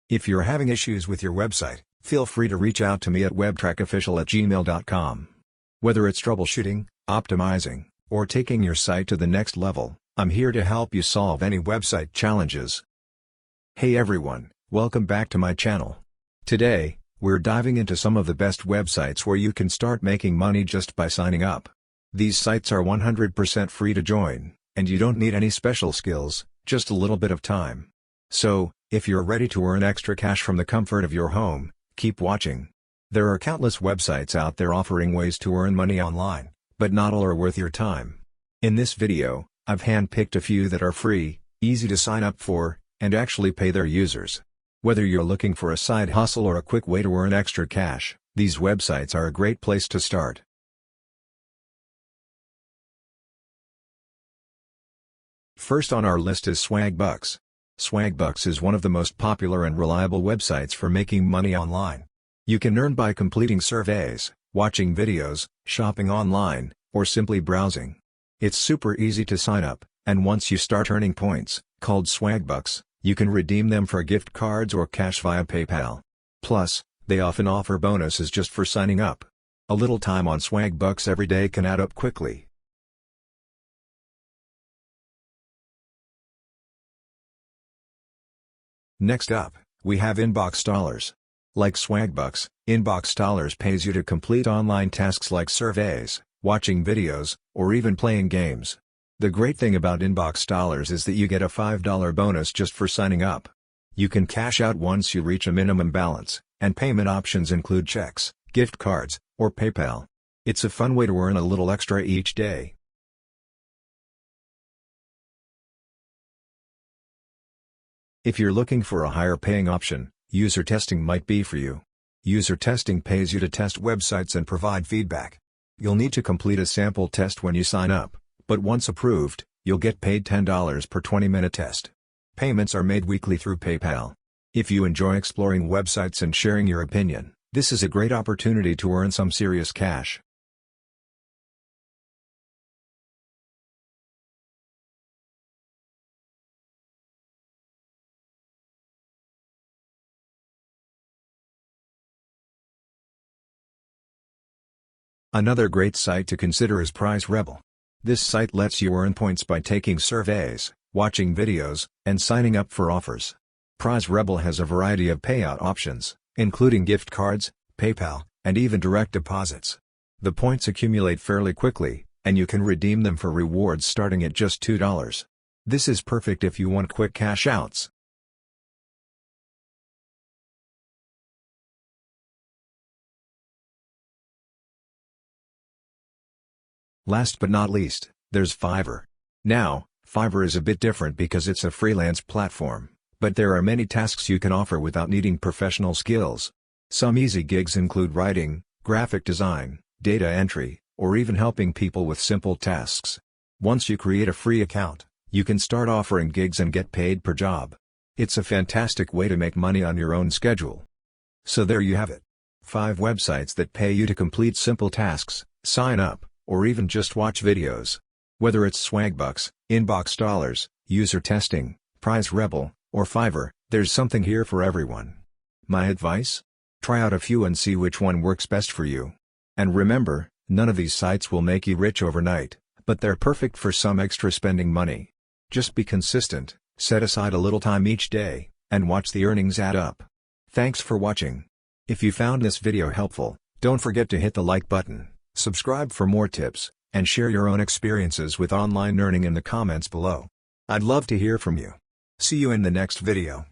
If you're having issues with your website, feel free to reach out to me at webtrackofficial@gmail.com. Whether it's troubleshooting, optimizing, or taking your site to the next level, I'm here to help you solve any website challenges. Hey everyone, welcome back to my channel. Today, we're diving into some of the best websites where you can start making money just by signing up. These sites are 100% free to join, and you don't need any special skills, just a little bit of time. So, if you're ready to earn extra cash from the comfort of your home, keep watching. There are countless websites out there offering ways to earn money online, but not all are worth your time. In this video, I've handpicked a few that are free, easy to sign up for, and actually pay their users. Whether you're looking for a side hustle or a quick way to earn extra cash, these websites are a great place to start. First on our list is Swagbucks. Swagbucks is one of the most popular and reliable websites for making money online. You can earn by completing surveys, watching videos, shopping online, or simply browsing. It's super easy to sign up, and once you start earning points, called Swagbucks, you can redeem them for gift cards or cash via PayPal. Plus, they often offer bonuses just for signing up. A little time on Swagbucks every day can add up quickly. Next up, we have Inbox Dollars. Like Swagbucks, Inbox Dollars pays you to complete online tasks like surveys, watching videos, or even playing games. The great thing about Inbox Dollars is that you get a $5 bonus just for signing up. You can cash out once you reach a minimum balance, and payment options include checks, gift cards, or PayPal. It's a fun way to earn a little extra each day. If you're looking for a higher paying option, user testing might be for you. User testing pays you to test websites and provide feedback. You'll need to complete a sample test when you sign up, but once approved, you'll get paid $10 per 20-minute test. Payments are made weekly through PayPal. If you enjoy exploring websites and sharing your opinion, this is a great opportunity to earn some serious cash. Another great site to consider is PrizeRebel. This site lets you earn points by taking surveys, watching videos, and signing up for offers. PrizeRebel has a variety of payout options, including gift cards, PayPal, and even direct deposits. The points accumulate fairly quickly, and you can redeem them for rewards starting at just $2. This is perfect if you want quick cash outs. Last but not least, there's Fiverr. Now, Fiverr is a bit different because it's a freelance platform, but there are many tasks you can offer without needing professional skills. Some easy gigs include writing, graphic design, data entry, or even helping people with simple tasks. Once you create a free account, you can start offering gigs and get paid per job. It's a fantastic way to make money on your own schedule. So there you have it. 5 websites that pay you to complete simple tasks, sign up, or even just watch videos. Whether it's Swagbucks, Inbox Dollars, user testing, PrizeRebel, or Fiverr, there's something here for everyone. My advice? Try out a few and see which one works best for you. And remember, none of these sites will make you rich overnight, but they're perfect for some extra spending money. Just be consistent, set aside a little time each day, and watch the earnings add up. Thanks for watching. If you found this video helpful, don't forget to hit the like button. Subscribe for more tips, and share your own experiences with online earning in the comments below. I'd love to hear from you. See you in the next video.